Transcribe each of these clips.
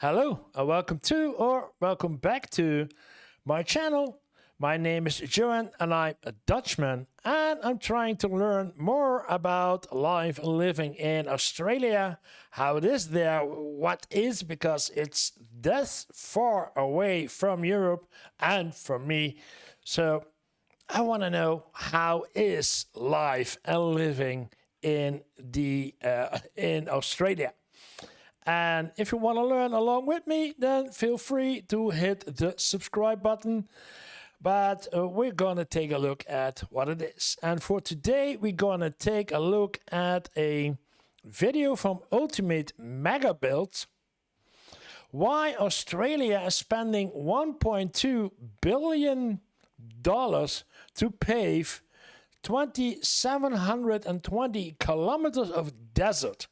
Hello, and welcome to or welcome back to my channel. My name is Johan and I'm a Dutchman, and I'm trying to learn more about life and living in Australia, how it is there, what is, because it's this far away from Europe and from me. So I want to know, how is life and living in Australia? And if you want to learn along with me, then feel free to hit the subscribe button. But we're going to take a look at what it is. And for today, we're going to take a look at a video from Ultimate Mega Build. Why Australia is spending $1.2 billion to pave 2,720 kilometers of desert.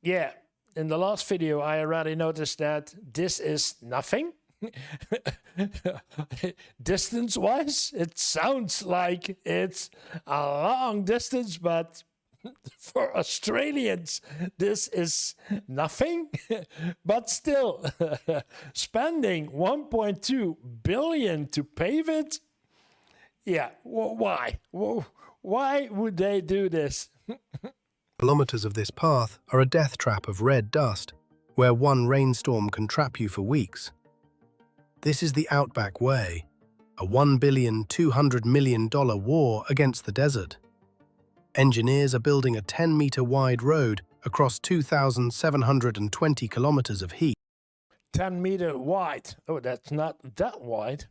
Yeah, in the last video, I already noticed that this is nothing. Distance-wise, it sounds like it's a long distance, but for Australians, this is nothing. But still, spending 1.2 billion to pave it? Yeah, why? Why would they do this? Kilometers of this path are a death trap of red dust, where one rainstorm can trap you for weeks. This is the Outback Way, a $1.2 billion war against the desert. Engineers are building a 10-meter wide road across 2,720 kilometers of heat. 10-meter wide? Oh, that's not that wide.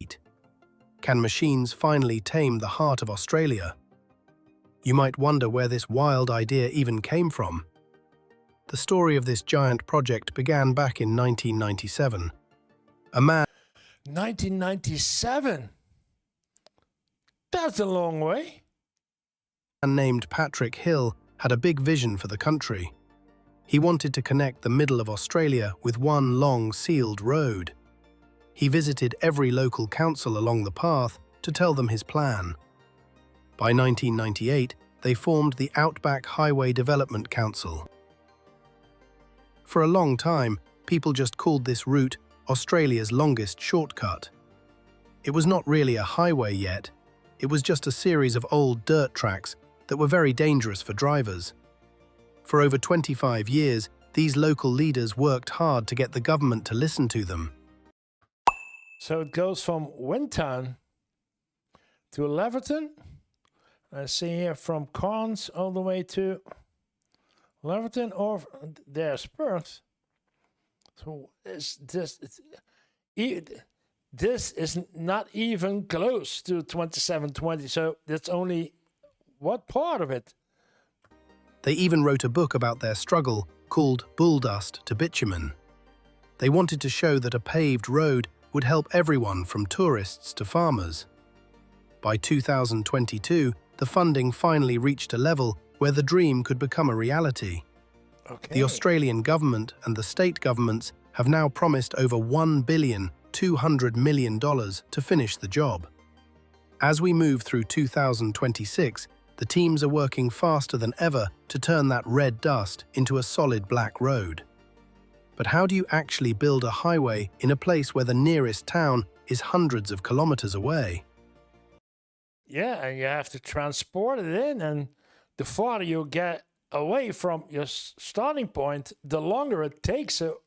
Can machines finally tame the heart of Australia? You might wonder where this wild idea even came from. The story of this giant project began back in 1997. A man 1997? That's a long way. Named Patrick Hill had a big vision for the country. He wanted to connect the middle of Australia with one long sealed road. He visited every local council along the path to tell them his plan. By 1998, they formed the Outback Highway Development Council. For a long time, people just called this route Australia's longest shortcut. It was not really a highway yet. It was just a series of old dirt tracks that were very dangerous for drivers. For over 25 years, these local leaders worked hard to get the government to listen to them. So it goes from Wintown to Leverton. I see here from Cairns all the way to Leverton, or there's Perth. So this is not even close to 2720. So that's only what part of it? They even wrote a book about their struggle called Bull Dust to Bitumen. They wanted to show that a paved road would help everyone from tourists to farmers. By 2022, the funding finally reached a level where the dream could become a reality. Okay. The Australian government and the state governments have now promised over $1.2 billion to finish the job. As we move through 2026, the teams are working faster than ever to turn that red dust into a solid black road. But how do you actually build a highway in a place where the nearest town is hundreds of kilometers away? Yeah, and you have to transport it in, and the farther you get away from your starting point, the longer it takes. So,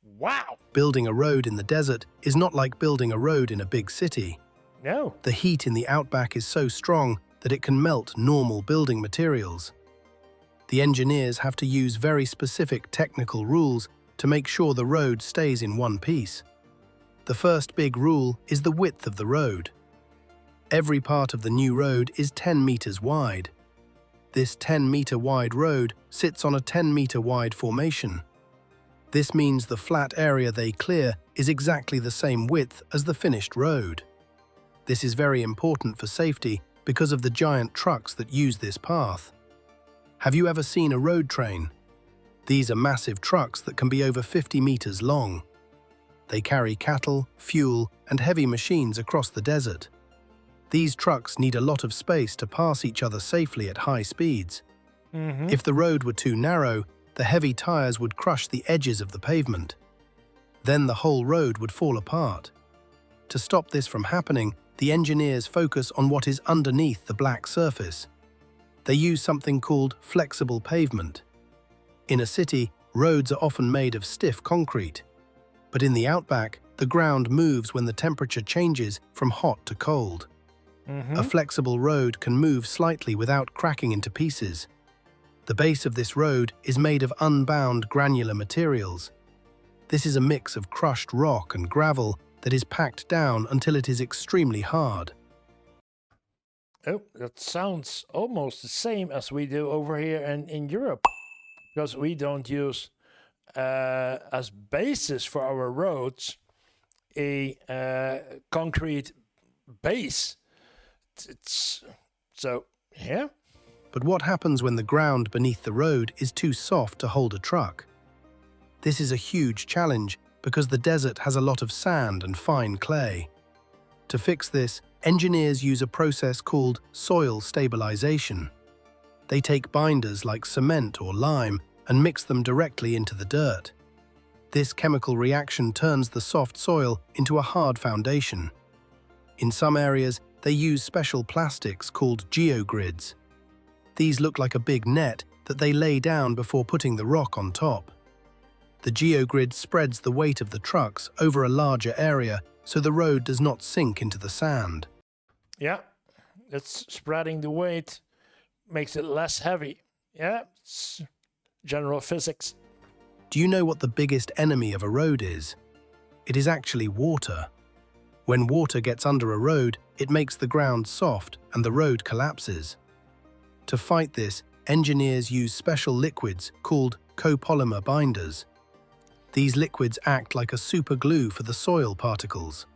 wow! Building a road in the desert is not like building a road in a big city. No. The heat in the outback is so strong that it can melt normal building materials. The engineers have to use very specific technical rules to make sure the road stays in one piece. The first big rule is the width of the road. Every part of the new road is 10 meters wide. This 10-meter wide road sits on a 10-meter wide formation. This means the flat area they clear is exactly the same width as the finished road. This is very important for safety because of the giant trucks that use this path. Have you ever seen a road train? These are massive trucks that can be over 50 meters long. They carry cattle, fuel, and heavy machines across the desert. These trucks need a lot of space to pass each other safely at high speeds. If the road were too narrow, the heavy tires would crush the edges of the pavement. Then the whole road would fall apart. To stop this from happening, the engineers focus on what is underneath the black surface. They use something called flexible pavement. In a city, roads are often made of stiff concrete. But in the outback, the ground moves when the temperature changes from hot to cold. A flexible road can move slightly without cracking into pieces. The base of this road is made of unbound granular materials. This is a mix of crushed rock and gravel that is packed down until it is extremely hard. Oh, that sounds almost the same as we do over here in Europe, because we don't use as basis for our roads a concrete base. So, yeah. But what happens when the ground beneath the road is too soft to hold a truck? This is a huge challenge because the desert has a lot of sand and fine clay. To fix this, engineers use a process called soil stabilization. They take binders like cement or lime and mix them directly into the dirt. This chemical reaction turns the soft soil into a hard foundation. In some areas, they use special plastics called geogrids. These look like a big net that they lay down before putting the rock on top. The geogrid spreads the weight of the trucks over a larger area so the road does not sink into the sand. Yeah, it's spreading the weight, makes it less heavy. Yeah, it's general physics. Do you know what the biggest enemy of a road is? It is actually water. When water gets under a road, it makes the ground soft and the road collapses. To fight this, engineers use special liquids called copolymer binders. These liquids act like a super glue for the soil particles.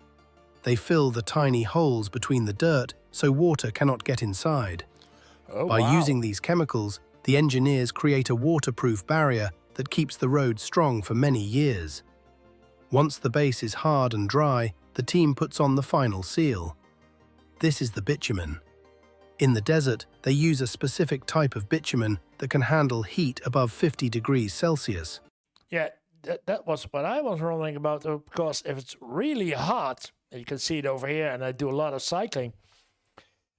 They fill the tiny holes between the dirt so water cannot get inside. By using these chemicals, the engineers create a waterproof barrier that keeps the road strong for many years. Once the base is hard and dry, the team puts on the final seal. This is the bitumen. In the desert, they use a specific type of bitumen that can handle heat above 50 degrees Celsius. Yeah, that was what I was wondering about, because if it's really hot, and you can see it over here, and I do a lot of cycling,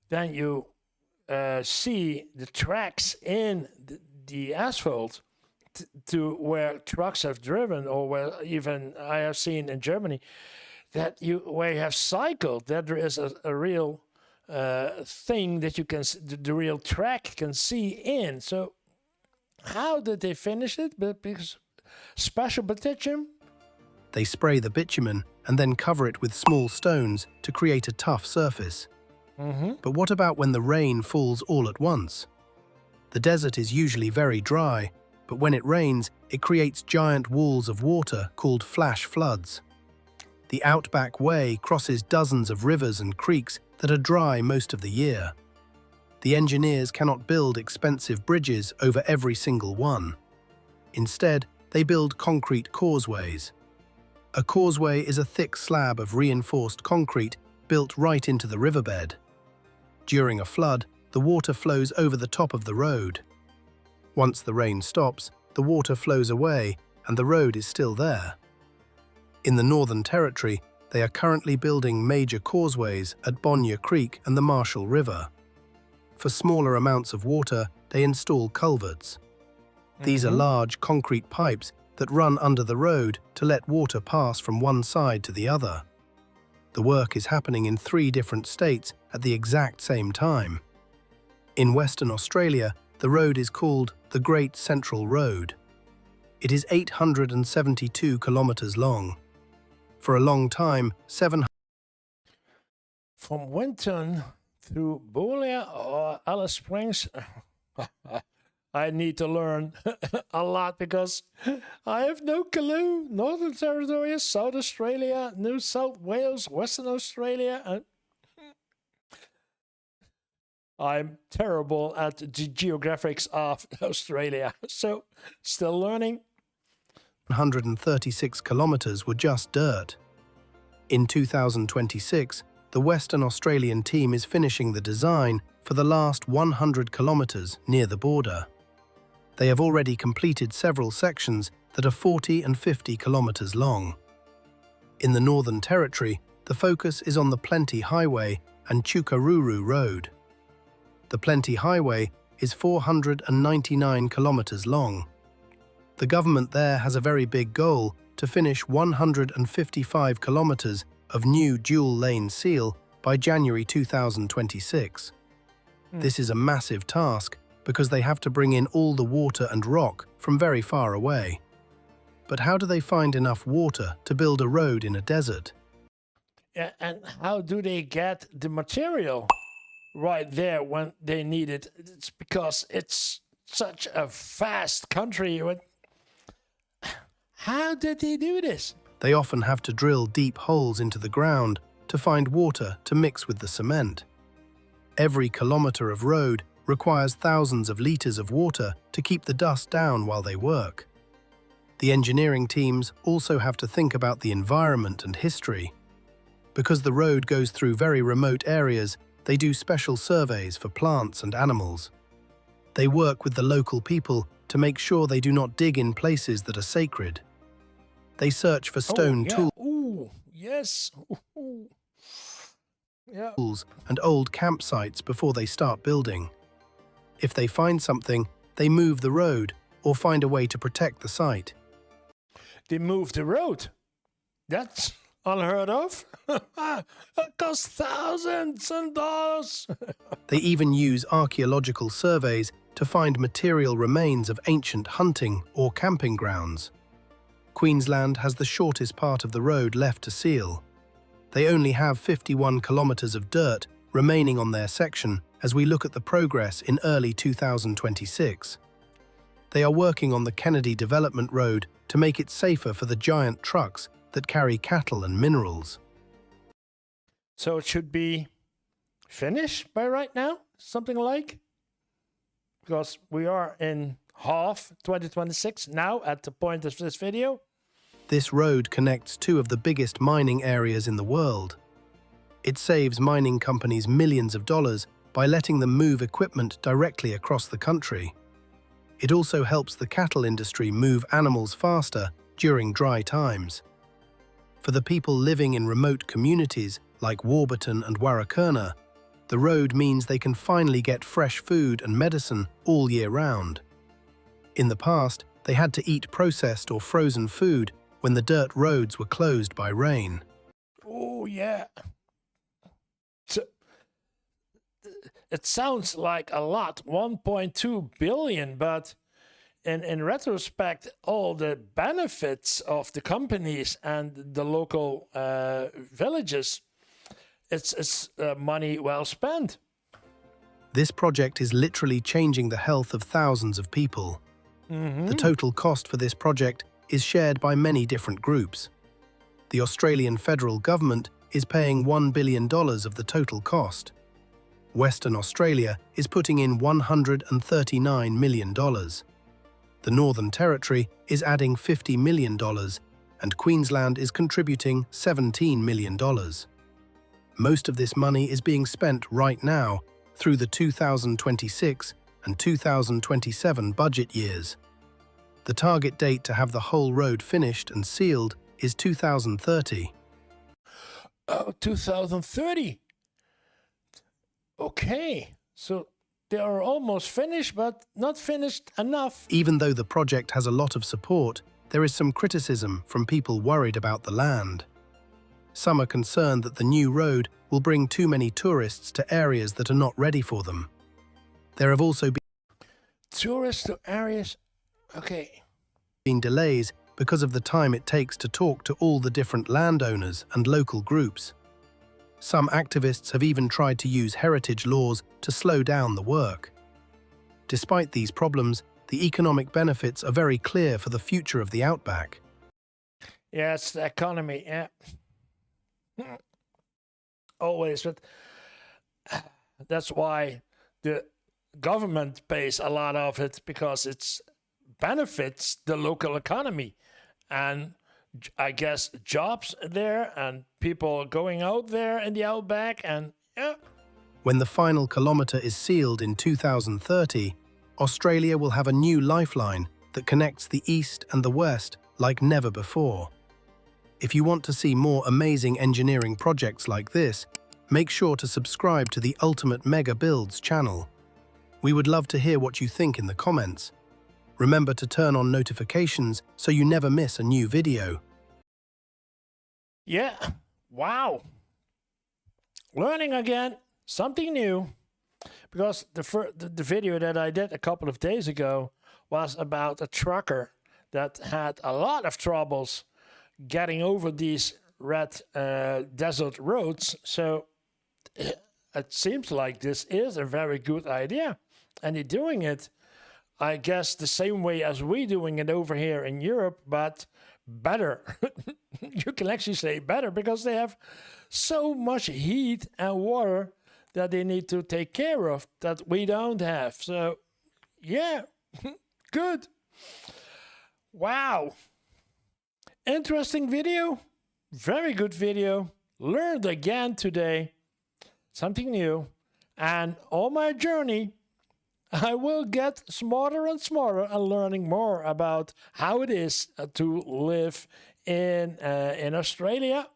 then you see the tracks in the asphalt to where trucks have driven, or where even I have seen in Germany, where you have cycled, that there is a real thing that you can, the real track can see in. So how did they finish it? Because special bitumen? They spray the bitumen and then cover it with small stones to create a tough surface. But what about when the rain falls all at once? The desert is usually very dry, but when it rains, it creates giant walls of water called flash floods. The Outback Way crosses dozens of rivers and creeks that are dry most of the year. The engineers cannot build expensive bridges over every single one. Instead, they build concrete causeways. A causeway is a thick slab of reinforced concrete built right into the riverbed. During a flood, the water flows over the top of the road. Once the rain stops, the water flows away and the road is still there. In the Northern Territory, they are currently building major causeways at Bondi Creek and the Marshall River. For smaller amounts of water, they install culverts. These are large concrete pipes that run under the road to let water pass from one side to the other. The work is happening in 3 different states at the exact same time. In Western Australia, the road is called the Great Central Road. It is 872 kilometers long. For a long time, From Winton through Boolia or Alice Springs, I need to learn a lot because I have no clue. Northern Territory, South Australia, New South Wales, Western Australia. And I'm terrible at the geographics of Australia, so still learning. 136 kilometers were just dirt. In 2026, the Western Australian team is finishing the design for the last 100 kilometers near the border. They have already completed several sections that are 40 and 50 kilometers long. In the Northern Territory, the focus is on the Plenty Highway and Chukaruru Road. The Plenty Highway is 499 kilometers long. The government there has a very big goal to finish 155 kilometers of new dual-lane seal by January 2026. This is a massive task because they have to bring in all the water and rock from very far away. But how do they find enough water to build a road in a desert? Yeah, and how do they get the material right there when they need it? It's because it's such a vast country. How did they do this? They often have to drill deep holes into the ground to find water to mix with the cement. Every kilometer of road requires thousands of liters of water to keep the dust down while they work. The engineering teams also have to think about the environment and history. Because the road goes through very remote areas, they do special surveys for plants and animals. They work with the local people to make sure they do not dig in places that are sacred. They search for stone tools. Ooh, yes. Ooh. Yeah. And old campsites before they start building. If they find something, they move the road or find a way to protect the site. They move the road. That's unheard of. It costs thousands of dollars. They even use archaeological surveys to find material remains of ancient hunting or camping grounds. Queensland has the shortest part of the road left to seal. They only have 51 kilometers of dirt remaining on their section as we look at the progress in early 2026. They are working on the Kennedy Development Road to make it safer for the giant trucks that carry cattle and minerals. So it should be finished by right now, something like? Because we are in half 2026 now at the point of this video. This road connects two of the biggest mining areas in the world. It saves mining companies millions of dollars by letting them move equipment directly across the country. It also helps the cattle industry move animals faster during dry times. For the people living in remote communities like Warburton and Warrakurna, the road means they can finally get fresh food and medicine all year round. In the past, they had to eat processed or frozen food when the dirt roads were closed by rain. Oh, yeah. So, it sounds like a lot, 1.2 billion, but in retrospect, all the benefits of the companies and the local villages, it's money well spent. This project is literally changing the health of thousands of people. The total cost for this project is shared by many different groups. The Australian federal government is paying $1 billion of the total cost. Western Australia is putting in $139 million. The Northern Territory is adding $50 million, and Queensland is contributing $17 million. Most of this money is being spent right now through the 2026 and 2027 budget years. The target date to have the whole road finished and sealed is 2030. Oh, 2030. Okay, so they are almost finished, but not finished enough. Even though the project has a lot of support, there is some criticism from people worried about the land. Some are concerned that the new road will bring too many tourists to areas that are not ready for them. There have also Tourist to areas, okay. been delays because of the time it takes to talk to all the different landowners and local groups. Some activists have even tried to use heritage laws to slow down the work. Despite these problems, the economic benefits are very clear for the future of the Outback. Yeah, it's the economy, yeah. Always, but that's why the government pays a lot of it, because it benefits the local economy. And I guess jobs there and people going out there in the Outback, and yeah. When the final kilometer is sealed in 2030, Australia will have a new lifeline that connects the East and the West like never before. If you want to see more amazing engineering projects like this, make sure to subscribe to the Ultimate Mega Builds channel. We would love to hear what you think in the comments. Remember to turn on notifications so you never miss a new video. Yeah, wow. Learning again, something new. Because the video that I did a couple of days ago was about a trucker that had a lot of troubles getting over these red desert roads. So it seems like this is a very good idea. And they're doing it, I guess, the same way as we're doing it over here in Europe, but better. You can actually say better because they have so much heat and water that they need to take care of that we don't have. So, yeah, good. Wow. Interesting video. Very good video. Learned again today. Something new. And on my journey, I will get smarter and smarter and learning more about how it is to live in Australia.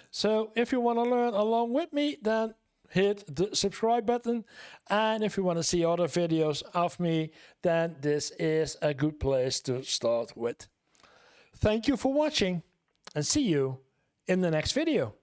So if you want to learn along with me, then hit the subscribe button. And if you want to see other videos of me, then this is a good place to start with. Thank you for watching and see you in the next video.